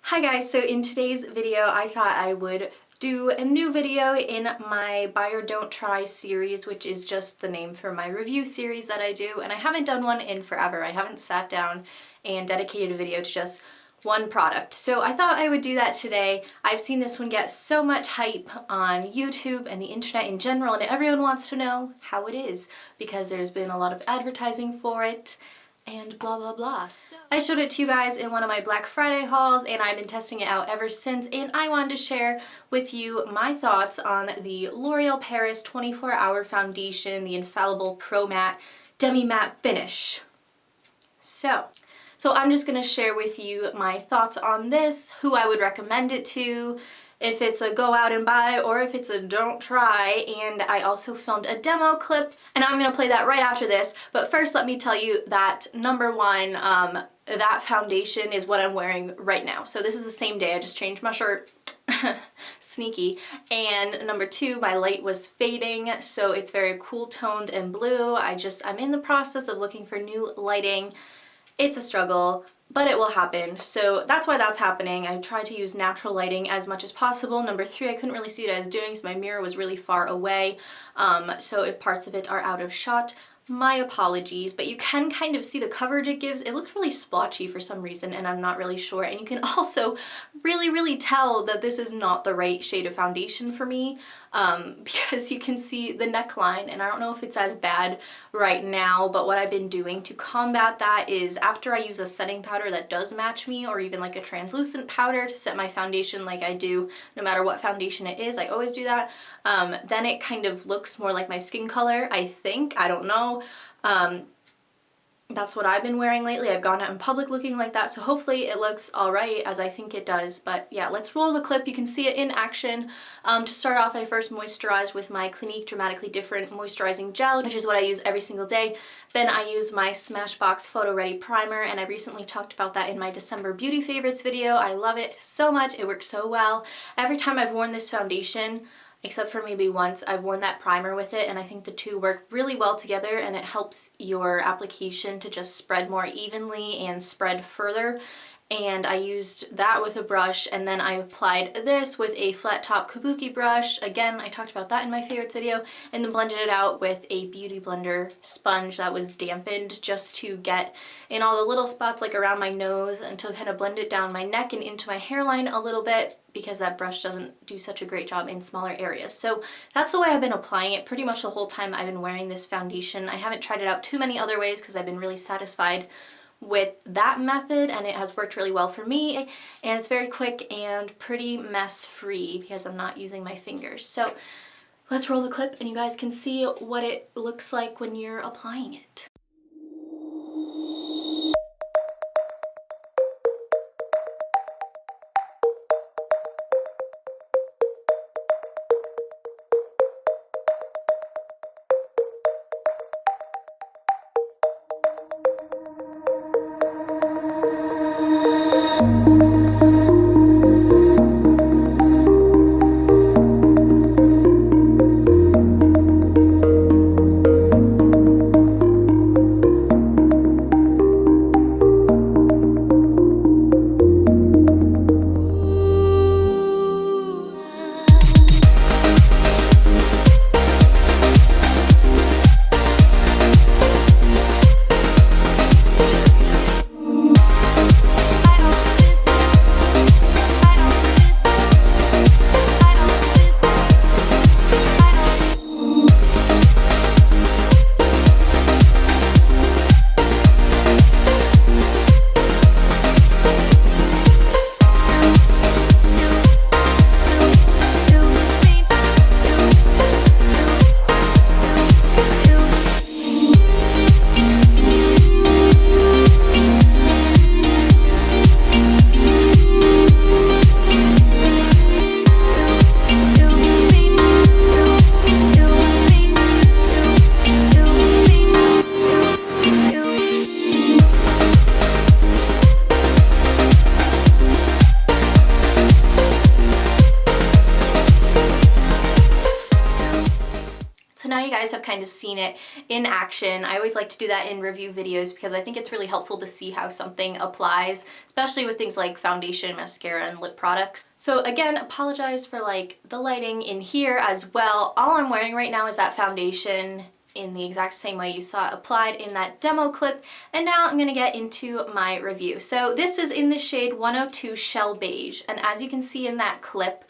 Hi guys, so in today's video I thought I would do a new video in my Buy or Don't Try series, which is just the name for my review series that I do, and I haven't done one in forever. I haven't sat down and dedicated a video to just one product. So I thought I would do that today. I've seen this one get so much hype on YouTube and the internet in general, and everyone wants to know how it is because there's been a lot of advertising for it and blah blah blah. So I showed it to you guys in one of my Black Friday hauls and I've been testing it out ever since, and I wanted to share with you my thoughts on the L'Oreal Paris 24-Hour Foundation, the Infallible Pro-Matte Demi Matte Finish. So I'm just going to share with you my thoughts on this, who I would recommend it to, if it's a go out and buy or if it's a don't try, and I also filmed a demo clip and I'm going to play that right after this. But first let me tell you that number one, that foundation is what I'm wearing right now. So this is the same day, I just changed my shirt. Sneaky. And number two, my light was fading, so it's very cool toned and blue. I'm in the process of looking for new lighting. It's a struggle, but it will happen. So that's why that's happening. I tried to use natural lighting as much as possible. Number three, I couldn't really see what I was doing, so my mirror was really far away. So if parts of it are out of shot, my apologies, but you can kind of see the coverage it gives. It looks really splotchy for some reason, and I'm not really sure. And you can also really tell that this is not the right shade of foundation for me, because you can see the neckline, and I don't know if it's as bad right now, but what I've been doing to combat that is after I use a setting powder that does match me, or even like a translucent powder to set my foundation like I do no matter what foundation it is, I always do that, then it kind of looks more like my skin color, I think. I don't know. That's what I've been wearing lately. I've gone out in public looking like that, so hopefully it looks alright as I think it does. But yeah, let's roll the clip. You can see it in action. To start off, I first moisturized with my Clinique Dramatically Different Moisturizing Gel, which is what I use every single day. Then I use my Smashbox Photo Ready Primer, and I recently talked about that in my December Beauty Favorites video. I love it so much. It works so well. Every time I've worn this foundation, except for maybe once, I've worn that primer with it, and I think the two work really well together, and it helps your application to just spread more evenly and spread further. And I used that with a brush, and then I applied this with a flat top kabuki brush. Again, I talked about that in my favorites video, and then blended it out with a Beauty Blender sponge that was dampened just to get in all the little spots like around my nose, and to kind of blend it down my neck and into my hairline a little bit, because that brush doesn't do such a great job in smaller areas. So that's the way I've been applying it pretty much the whole time I've been wearing this foundation. I haven't tried it out too many other ways because I've been really satisfied with that method, and it has worked really well for me, and it's very quick and pretty mess free because I'm not using my fingers. So let's roll the clip and you guys can see what it looks like when you're applying it. guys have kind of seen it in action. I always like to do that in review videos because I think it's really helpful to see how something applies, especially with things like foundation, mascara, and lip products. So again, apologize for like the lighting in here as well. All I'm wearing right now is that foundation in the exact same way you saw it applied in that demo clip. And now I'm gonna get into my review. So this is in the shade 102 Shell Beige. And as you can see in that clip,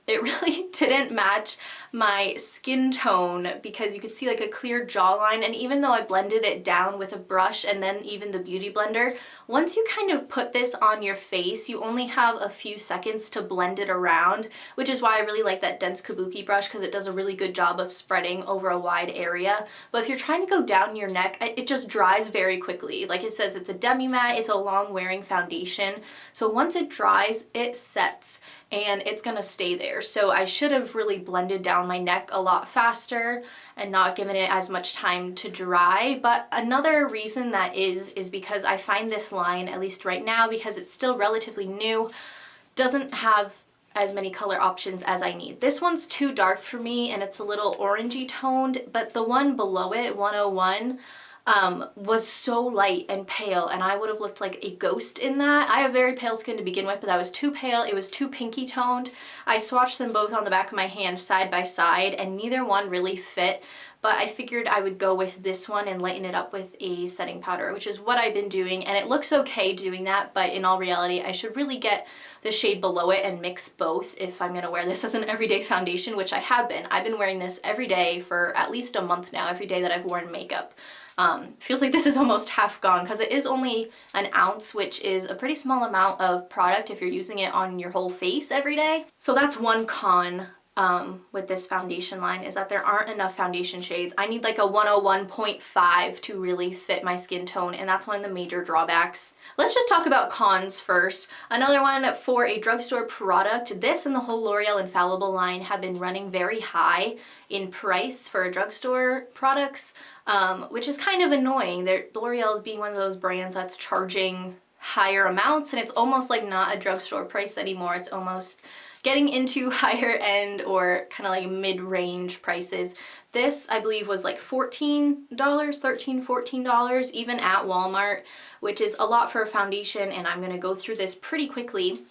it really didn't match my skin tone because you could see like a clear jawline, and even though I blended it down with a brush and then even the beauty blender, once you kind of put this on your face, you only have a few seconds to blend it around, which is why I really like that dense kabuki brush because it does a really good job of spreading over a wide area. But if you're trying to go down your neck, it just dries very quickly. Like it says, it's a demi matte, it's a long wearing foundation. So once it dries, it sets and it's gonna stay there. So I should have really blended down my neck a lot faster and not given it as much time to dry. But another reason that is because I find this line, at least right now, because it's still relatively new, doesn't have as many color options as I need. This one's too dark for me and it's a little orangey toned, but the one below it, 101, was so light and pale, and I would have looked like a ghost in that. I have very pale skin to begin with, but that was too pale. It was too pinky toned. I swatched them both on the back of my hand side by side and neither one really fit, but I figured I would go with this one and lighten it up with a setting powder, which is what I've been doing, and it looks okay doing that, but in all reality I should really get the shade below it and mix both if I'm gonna wear this as an everyday foundation, which I have been. I've been wearing this every day for at least a month now, every day that I've worn makeup. Feels like this is almost half gone because it is only an ounce, which is a pretty small amount of product if you're using it on your whole face every day. So that's one con with this foundation line, is that there aren't enough foundation shades. I need like a 101.5 to really fit my skin tone, and that's one of the major drawbacks. Let's just talk about cons first. Another one for a drugstore product, this and the whole L'Oreal Infallible line have been running very high in price for drugstore products, which is kind of annoying. L'Oreal is being one of those brands that's charging higher amounts, and it's almost like not a drugstore price anymore. It's almost getting into higher end or kind of like mid-range prices. This, I believe, was like $14, $13, $14, even at Walmart, which is a lot for a foundation, and I'm gonna go through this pretty quickly.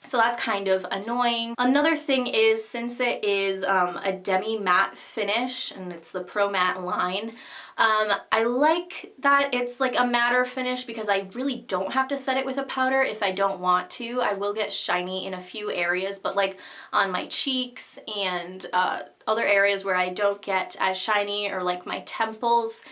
So that's kind of annoying. Another thing is, since it is a demi matte finish and it's the Pro-Matte line, I like that it's like a matter finish because I really don't have to set it with a powder if I don't want to. I will get shiny in a few areas, but like on my cheeks and other areas where I don't get as shiny, or like my temples,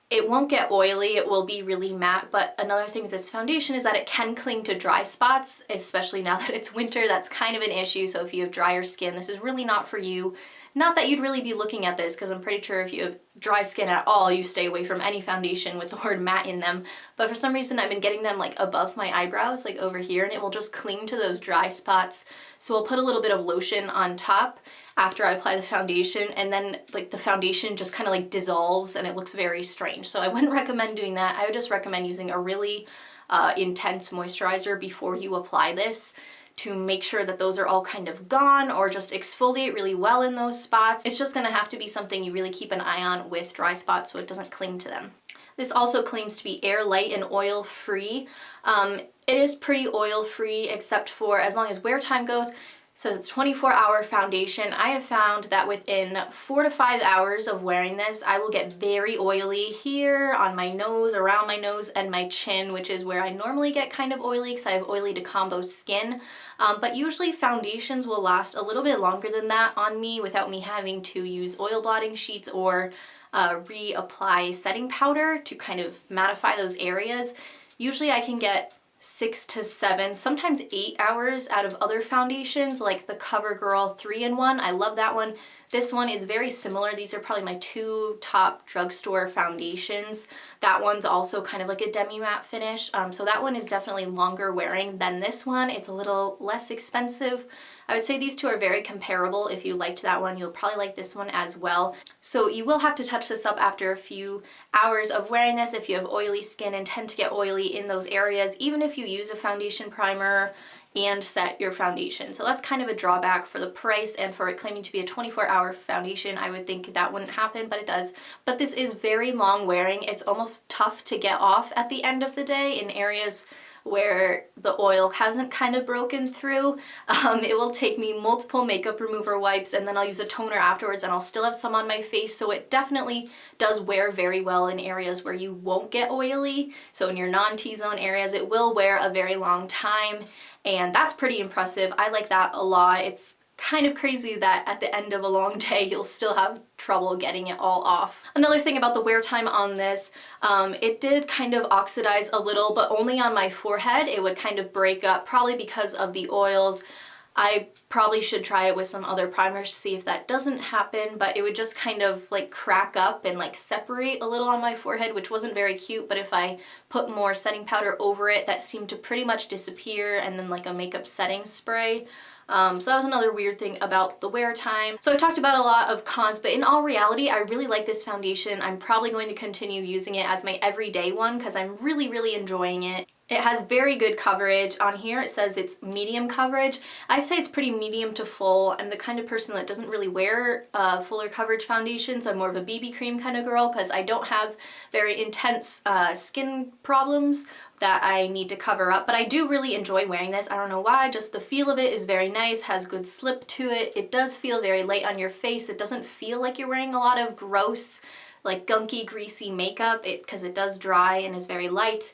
it won't get oily, it will be really matte. But another thing with this foundation is that it can cling to dry spots, especially now that it's winter. That's kind of an issue, so if you have drier skin, this is really not for you. Not that you'd really be looking at this, because I'm pretty sure if you have dry skin at all, you stay away from any foundation with the word matte in them. But for some reason, I've been getting them like above my eyebrows, like over here, and it will just cling to those dry spots. So I'll put a little bit of lotion on top after I apply the foundation, and then like the foundation just kind of like dissolves and it looks very strange. So I wouldn't recommend doing that. I would just recommend using a really intense moisturizer before you apply this to make sure that those are all kind of gone, or just exfoliate really well in those spots. It's just gonna have to be something you really keep an eye on with dry spots so it doesn't cling to them. This also claims to be air light and oil free. It is pretty oil free, except for as long as wear time goes. It says it's 24-hour foundation. I have found that within 4 to 5 hours of wearing this, I will get very oily here on my nose, around my nose, and my chin, which is where I normally get kind of oily because I have oily to combo skin. But usually foundations will last a little bit longer than that on me without me having to use oil blotting sheets or reapply setting powder to kind of mattify those areas. Usually I can get 6 to 7, sometimes 8 hours out of other foundations like the CoverGirl 3-in-1. I love that one. This one is very similar. These are probably my two top drugstore foundations. That one's also kind of like a demi matte finish. So that one is definitely longer wearing than this one. It's a little less expensive. I would say these two are very comparable. If you liked that one, you'll probably like this one as well. So you will have to touch this up after a few hours of wearing this if you have oily skin and tend to get oily in those areas. Even if you use a foundation primer and set your foundation. So that's kind of a drawback for the price, and for it claiming to be a 24-hour foundation, I would think that wouldn't happen, but it does. But this is very long wearing. It's almost tough to get off at the end of the day in areas where the oil hasn't kind of broken through. It will take me multiple makeup remover wipes, and then I'll use a toner afterwards, and I'll still have some on my face. So it definitely does wear very well in areas where you won't get oily. So in your non-T-zone areas, it will wear a very long time, and that's pretty impressive. I like that a lot. It's kind of crazy that at the end of a long day you'll still have trouble getting it all off. Another thing about the wear time on this, it did kind of oxidize a little, but only on my forehead. It would kind of break up, probably because of the oils. I probably should try it with some other primers to see if that doesn't happen, but it would just kind of like crack up and like separate a little on my forehead, which wasn't very cute. But if I put more setting powder over it, that seemed to pretty much disappear, and then like a makeup setting spray. So that was another weird thing about the wear time. So I talked about a lot of cons, but in all reality, I really like this foundation. I'm probably going to continue using it as my everyday one because I'm really enjoying it. It has very good coverage. On here it says it's medium coverage. I say it's pretty medium to full. I'm the kind of person that doesn't really wear fuller coverage foundations. I'm more of a BB cream kind of girl because I don't have very intense skin problems that I need to cover up, but I do really enjoy wearing this. I don't know why, just the feel of it is very nice, has good slip to it. It does feel very light on your face. It doesn't feel like you're wearing a lot of gross, like gunky, greasy makeup, because it does dry and is very light.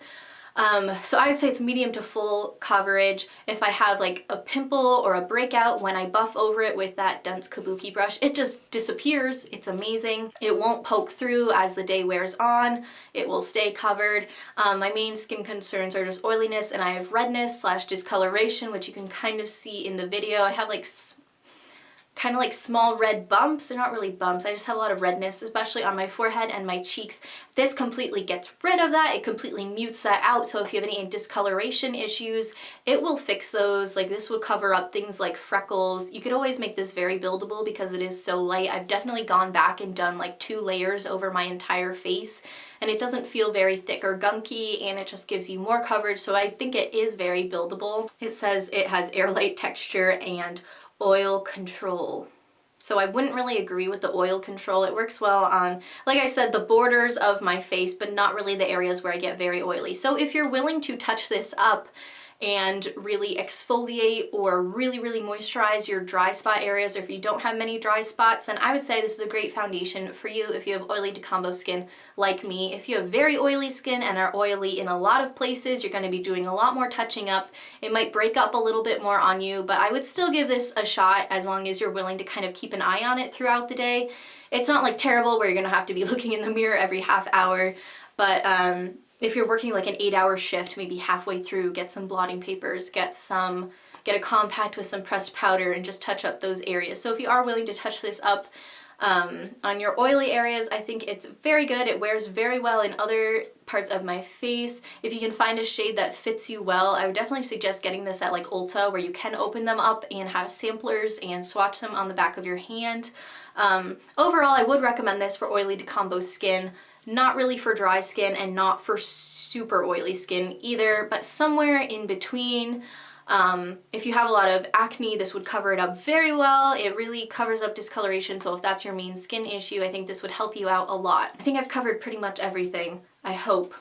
So I would say it's medium to full coverage. If I have like a pimple or a breakout, when I buff over it with that dense kabuki brush, it just disappears. It's amazing. It won't poke through as the day wears on. It will stay covered. My main skin concerns are just oiliness, and I have redness / discoloration, which you can kind of see in the video. I have like kind of like small red bumps. They're not really bumps. I just have a lot of redness, especially on my forehead and my cheeks. This completely gets rid of that. It completely mutes that out. So if you have any discoloration issues, it will fix those. Like this would cover up things like freckles. You could always make this very buildable because it is so light. I've definitely gone back and done like 2 layers over my entire face, and it doesn't feel very thick or gunky, and it just gives you more coverage. So I think it is very buildable. It says it has airlight texture and oil control. So I wouldn't really agree with the oil control. It works well on, like I said, the borders of my face, but not really the areas where I get very oily. So if you're willing to touch this up and really exfoliate or really moisturize your dry spot areas, or if you don't have many dry spots, then I would say this is a great foundation for you if you have oily decombo skin like me. If you have very oily skin and are oily in a lot of places, you're going to be doing a lot more touching up. It might break up a little bit more on you, but I would still give this a shot as long as you're willing to kind of keep an eye on it throughout the day. It's not like terrible where you're going to have to be looking in the mirror every half hour, but if you're working like an 8-hour shift, maybe halfway through, get some blotting papers, get a compact with some pressed powder, and just touch up those areas. So if you are willing to touch this up on your oily areas, I think it's very good. It wears very well in other parts of my face. If you can find a shade that fits you well, I would definitely suggest getting this at like Ulta, where you can open them up and have samplers and swatch them on the back of your hand. Overall, I would recommend this for oily decombo skin. Not really for dry skin and not for super oily skin either, but somewhere in between. If you have a lot of acne, this would cover it up very well. It really covers up discoloration, so if that's your main skin issue, I think this would help you out a lot. I think I've covered pretty much everything, I hope.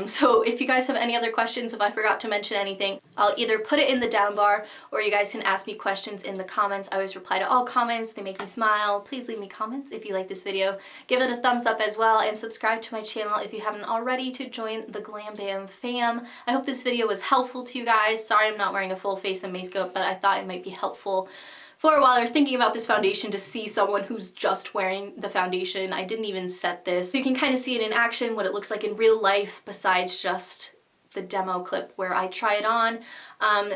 So if you guys have any other questions, if I forgot to mention anything, I'll either put it in the down bar, or you guys can ask me questions in the comments. I always reply to all comments. They make me smile. Please leave me comments if you like this video. Give it a thumbs up as well, and subscribe to my channel if you haven't already to join the GlamBAM fam. I hope this video was helpful to you guys. Sorry I'm not wearing a full face of makeup, but I thought it might be helpful for while you're thinking about this foundation to see someone who's just wearing the foundation. I didn't even set this. So you can kind of see it in action, what it looks like in real life, besides just the demo clip where I try it on.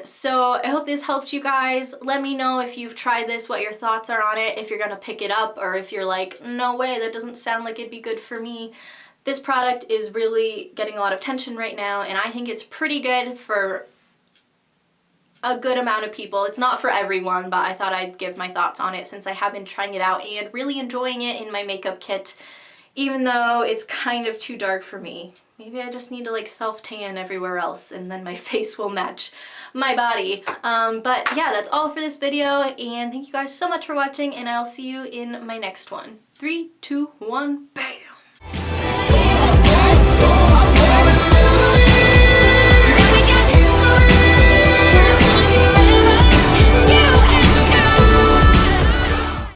So I hope this helped you guys. Let me know if you've tried this, what your thoughts are on it, if you're gonna pick it up, or if you're like, no way, that doesn't sound like it'd be good for me. This product is really getting a lot of attention right now, and I think it's pretty good for a good amount of people. It's not for everyone, but I thought I'd give my thoughts on it since I have been trying it out and really enjoying it in my makeup kit, even though it's kind of too dark for me. Maybe I just need to like self-tan everywhere else and then my face will match my body. But yeah, that's all for this video, and thank you guys so much for watching, and I'll see you in my next one. 3, 2, 1, bam!